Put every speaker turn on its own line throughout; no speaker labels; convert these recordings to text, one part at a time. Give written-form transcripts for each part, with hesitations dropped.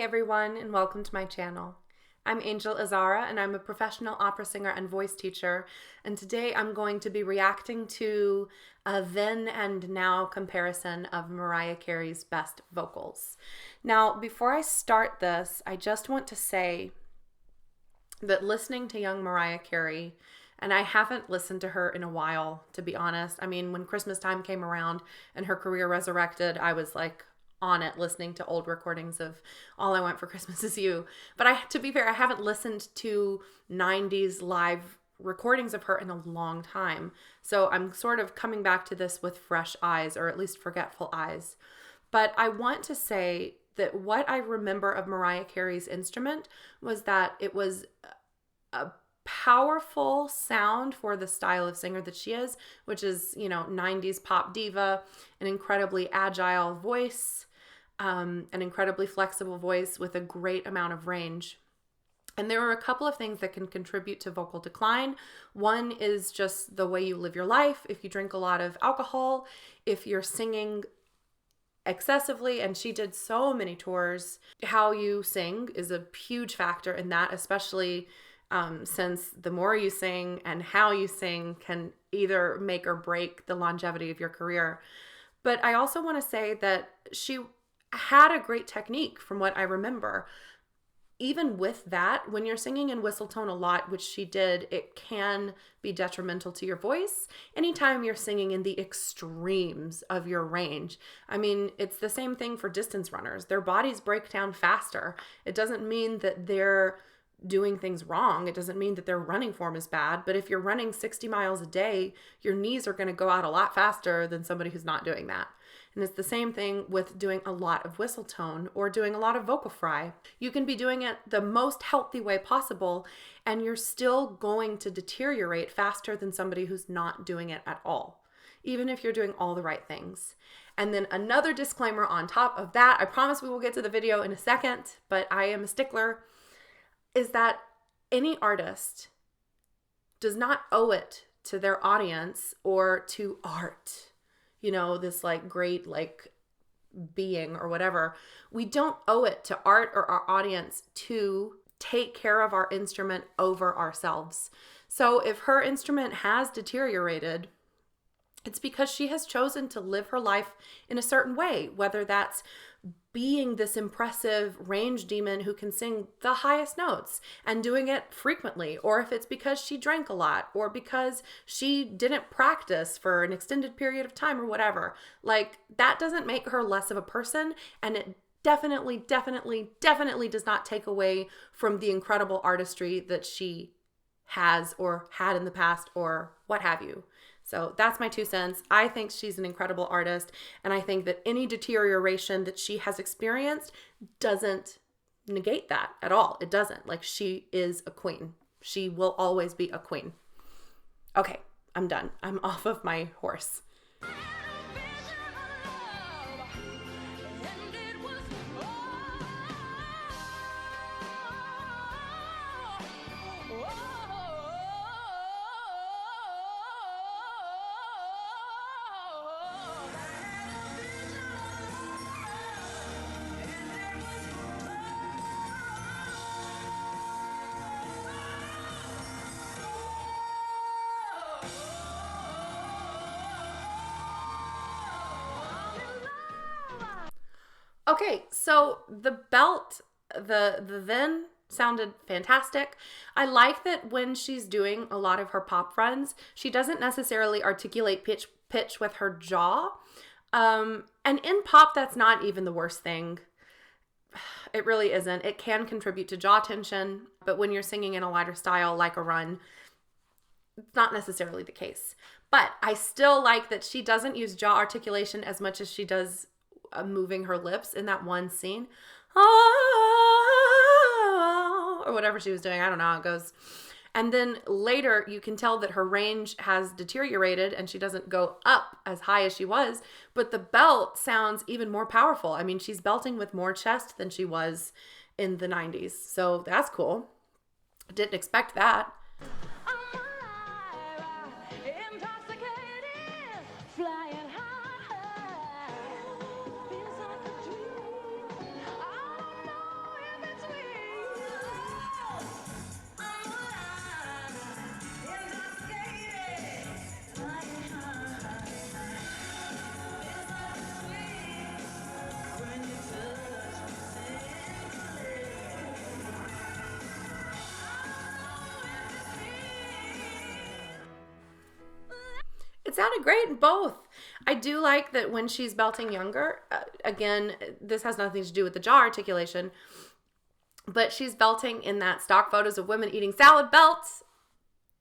everyone, and welcome to my channel. I'm Angel Azzarra, and I'm a professional opera singer and voice teacher, and today I'm going to be reacting to a then and now comparison of Mariah Carey's best vocals. Now, before I start this, I just want to say that listening to young Mariah Carey, and I haven't listened to her in a while, to be honest. I mean, when Christmas time came around and her career resurrected, I was like on it listening to old recordings of All I Want for Christmas Is You. But to be fair, I haven't listened to 90s live recordings of her in a long time. So I'm sort of coming back to this with fresh eyes, or at least forgetful eyes. But I want to say that what I remember of Mariah Carey's instrument was that it was a powerful sound for the style of singer that she is, which is, 90s pop diva, an incredibly agile voice, an incredibly flexible voice with a great amount of range. And there are a couple of things that can contribute to vocal decline. One is just the way you live your life. If you drink a lot of alcohol, if you're singing excessively, and she did so many tours, how you sing is a huge factor in that, especially since the more you sing and how you sing can either make or break the longevity of your career. But I also want to say that she had a great technique from what I remember. Even with that, when you're singing in whistle tone a lot, which she did, it can be detrimental to your voice. Anytime you're singing in the extremes of your range. I mean, it's the same thing for distance runners. Their bodies break down faster. It doesn't mean that they're doing things wrong. It doesn't mean that their running form is bad, but if you're running 60 miles a day, your knees are going to go out a lot faster than somebody who's not doing that. And it's the same thing with doing a lot of whistle tone or doing a lot of vocal fry. You can be doing it the most healthy way possible, and you're still going to deteriorate faster than somebody who's not doing it at all, even if you're doing all the right things. And then another disclaimer on top of that, I promise we will get to the video in a second, but I am a stickler, is that any artist does not owe it to their audience or to art, this great being or whatever. We don't owe it to art or our audience to take care of our instrument over ourselves. So if her instrument has deteriorated, it's because she has chosen to live her life in a certain way, whether that's being this impressive range demon who can sing the highest notes and doing it frequently, or if it's because she drank a lot, or because she didn't practice for an extended period of time or whatever. That doesn't make her less of a person, and it definitely does not take away from the incredible artistry that she has or had in the past or what have you. So that's my 2 cents. I think she's an incredible artist, and I think that any deterioration that she has experienced doesn't negate that at all. It doesn't. She is a queen. She will always be a queen. Okay, I'm done. I'm off of my horse. Okay, so the belt, the then sounded fantastic. I like that when she's doing a lot of her pop runs, she doesn't necessarily articulate pitch with her jaw. And in pop, that's not even the worst thing. It really isn't. It can contribute to jaw tension, but when you're singing in a lighter style like a run, it's not necessarily the case. But I still like that she doesn't use jaw articulation as much as she does moving her lips in that one scene, or whatever she was doing. I don't know how it goes. And then later you can tell that her range has deteriorated and she doesn't go up as high as she was, but the belt sounds even more powerful. I mean, she's belting with more chest than she was in the 90s. So that's cool. Didn't expect that. sounded great in both. I do like that when she's belting younger, again, this has nothing to do with the jaw articulation, but she's belting in that stock photos of women eating salad belts.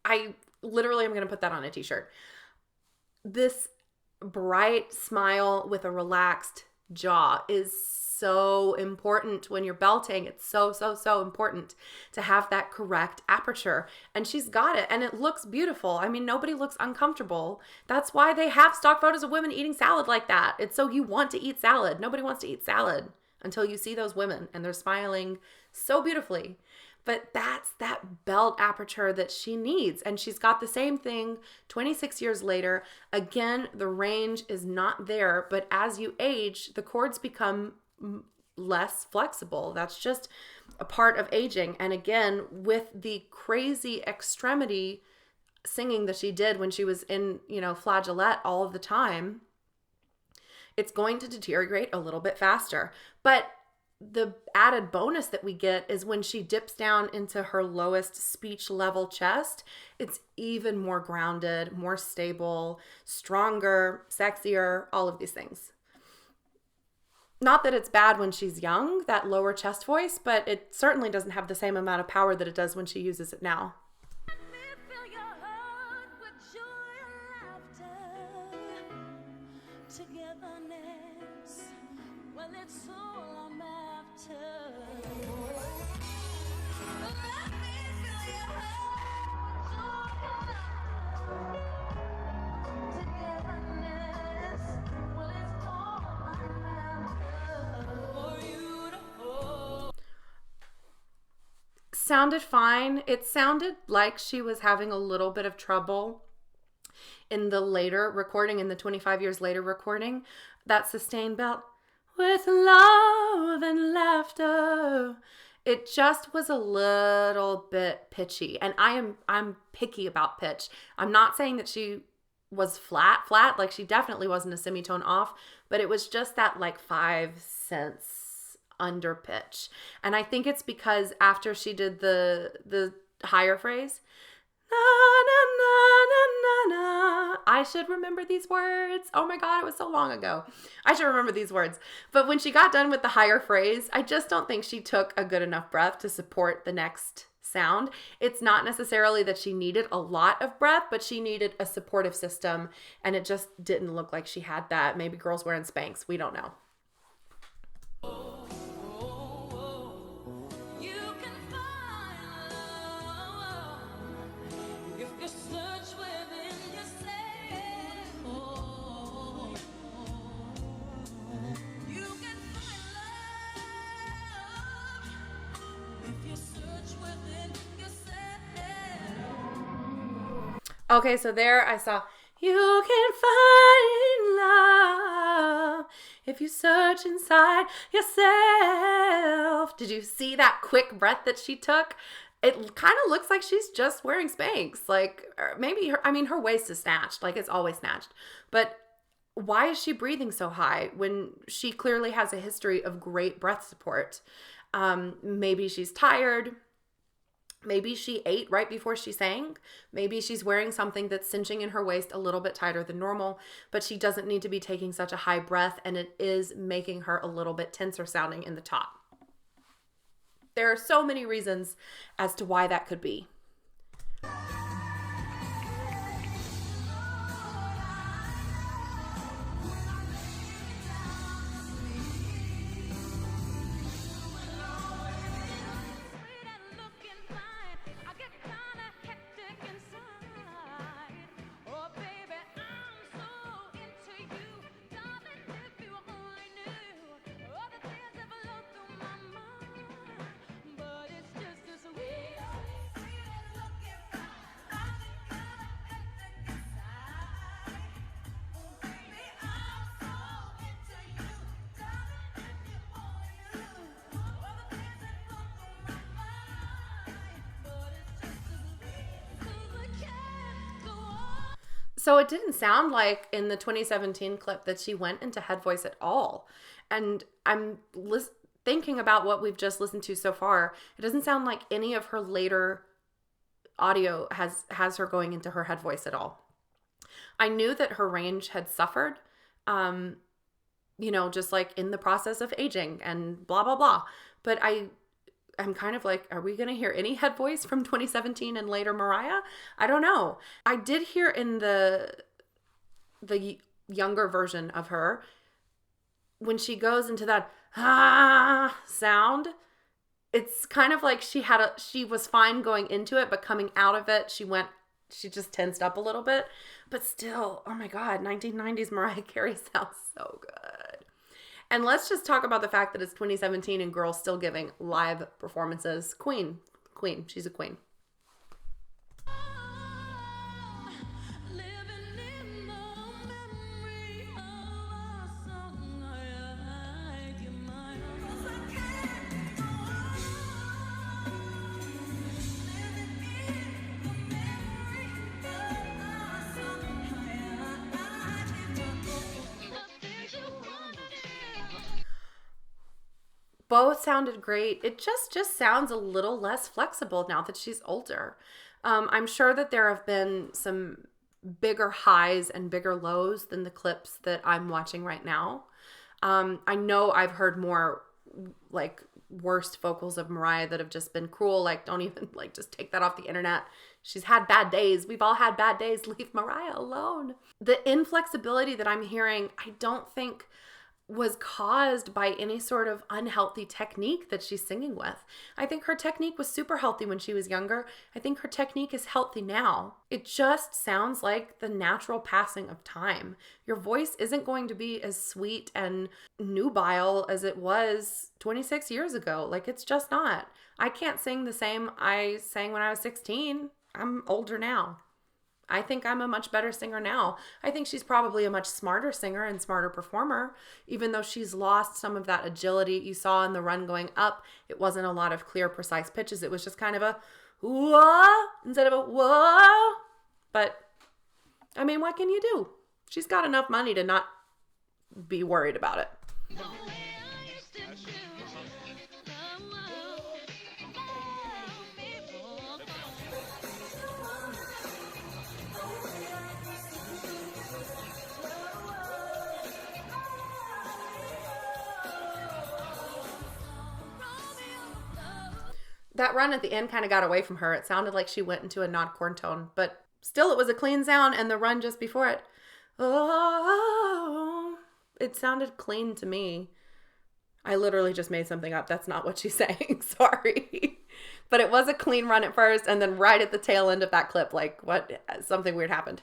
I literally am going to put that on a t-shirt. This bright smile with a relaxed jaw is so important when you're belting. It's so, so, so important to have that correct aperture. And she's got it. And it looks beautiful. I mean, nobody looks uncomfortable. That's why they have stock photos of women eating salad like that. It's so you want to eat salad. Nobody wants to eat salad until you see those women and they're smiling so beautifully. But that's that belt aperture that she needs. And she's got the same thing 26 years later. Again, the range is not there, but as you age, the chords become less flexible. That's just a part of aging. And again, with the crazy extremity singing that she did when she was in, flageolet all of the time, it's going to deteriorate a little bit faster. But the added bonus that we get is when she dips down into her lowest speech level chest, it's even more grounded, more stable, stronger, sexier, all of these things. Not that it's bad when she's young, that lower chest voice, but it certainly doesn't have the same amount of power that it does when she uses it now. Sounded fine. It sounded like she was having a little bit of trouble in the later recording, in the 25 years later recording. That sustained belt, with love and laughter. It just was a little bit pitchy. And I'm picky about pitch. I'm not saying that she was flat, like she definitely wasn't a semitone off, but it was just that like 5 cents under pitch. And I think it's because after she did the higher phrase, na, na, na, na, na, I should remember these words. Oh my God, it was so long ago. I should remember these words. But when she got done with the higher phrase, I just don't think she took a good enough breath to support the next sound. It's not necessarily that she needed a lot of breath, but she needed a supportive system. And it just didn't look like she had that. Maybe girls wearing Spanx. We don't know. Okay, so there I saw, you can find love if you search inside yourself. Did you see that quick breath that she took? It kind of looks like she's just wearing Spanx. Like, maybe her waist is snatched, like it's always snatched. But why is she breathing so high when she clearly has a history of great breath support? Maybe she's tired. Maybe she ate right before she sang. Maybe she's wearing something that's cinching in her waist a little bit tighter than normal, but she doesn't need to be taking such a high breath, and it is making her a little bit tenser sounding in the top. There are so many reasons as to why that could be. So it didn't sound like in the 2017 clip that she went into head voice at all. And I'm thinking about what we've just listened to so far. It doesn't sound like any of her later audio has her going into her head voice at all. I knew that her range had suffered, just like in the process of aging and blah, blah, blah. But I'm kind of like, are we going to hear any head voice from 2017 and later Mariah? I don't know. I did hear in the younger version of her, when she goes into that sound, it's kind of like she was fine going into it, but coming out of it, she just tensed up a little bit. But still, oh my God, 1990s Mariah Carey sounds so good. And let's just talk about the fact that it's 2017 and girls still giving live performances. Queen. She's a queen. Both sounded great. It just sounds a little less flexible now that she's older. I'm sure that there have been some bigger highs and bigger lows than the clips that I'm watching right now. I know I've heard more like worst vocals of Mariah that have just been cruel. Like, don't even just take that off the internet. She's had bad days. We've all had bad days. Leave Mariah alone. The inflexibility that I'm hearing, I don't think was caused by any sort of unhealthy technique that she's singing with. I think her technique was super healthy when she was younger. I think her technique is healthy now. It just sounds like the natural passing of time. Your voice isn't going to be as sweet and nubile as it was 26 years ago. Like, it's just not. I can't sing the same I sang when I was 16. I'm older now. I think I'm a much better singer now. I think she's probably a much smarter singer and smarter performer, even though she's lost some of that agility you saw in the run going up. It wasn't a lot of clear, precise pitches. It was just kind of a whoa instead of a whoa. But, I mean, what can you do? She's got enough money to not be worried about it. That run at the end kind of got away from her. It sounded like she went into a non-corn tone, but still it was a clean sound, and the run just before it, oh, it sounded clean to me. I literally just made something up. That's not what she's saying. Sorry. But it was a clean run at first, and then right at the tail end of that clip, something weird happened.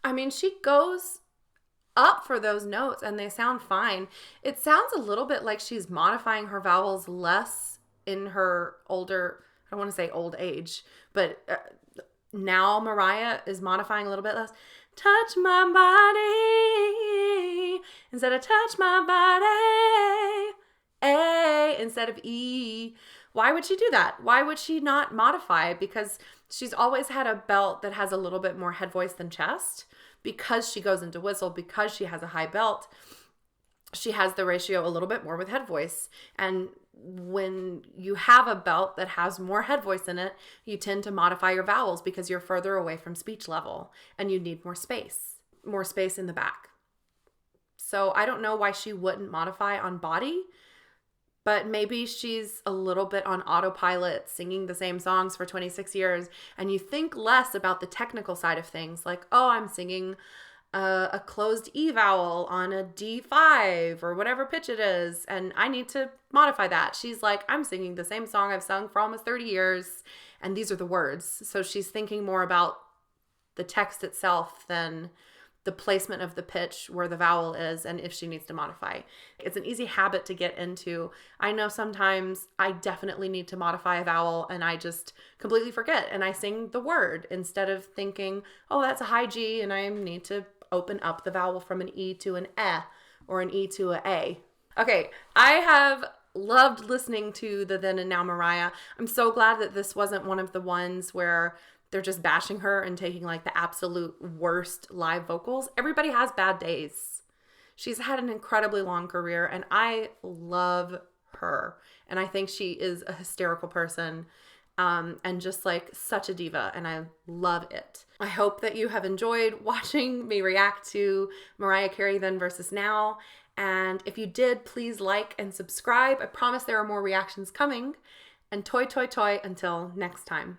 I mean, she goes up for those notes and they sound fine. It sounds a little bit like she's modifying her vowels less in her older, I don't want to say old age, but now Mariah is modifying a little bit less. Touch my body instead of touch my body. A instead of E. Why would she do that? Why would she not modify? Because she's always had a belt that has a little bit more head voice than chest. Because she goes into whistle, because she has a high belt, she has the ratio a little bit more with head voice. And when you have a belt that has more head voice in it, you tend to modify your vowels because you're further away from speech level and you need more space in the back. So I don't know why she wouldn't modify on body, but maybe she's a little bit on autopilot singing the same songs for 26 years and you think less about the technical side of things, like, oh, I'm singing a closed E vowel on a D5 or whatever pitch it is, and I need to modify that. She's like, I'm singing the same song I've sung for almost 30 years, and these are the words. So she's thinking more about the text itself than the placement of the pitch where the vowel is and if she needs to modify. It's an easy habit to get into. I know sometimes I definitely need to modify a vowel and I just completely forget and I sing the word instead of thinking, oh, that's a high G and I need to open up the vowel from an E to an E or an E to a A. Okay, I have loved listening to the Then and Now Mariah. I'm so glad that this wasn't one of the ones where they're just bashing her and taking like the absolute worst live vocals. Everybody has bad days. She's had an incredibly long career and I love her. And I think she is a hysterical person and just like such a diva, and I love it. I hope that you have enjoyed watching me react to Mariah Carey Then versus Now. And if you did, please like and subscribe. I promise there are more reactions coming. And toy, toy, toy until next time.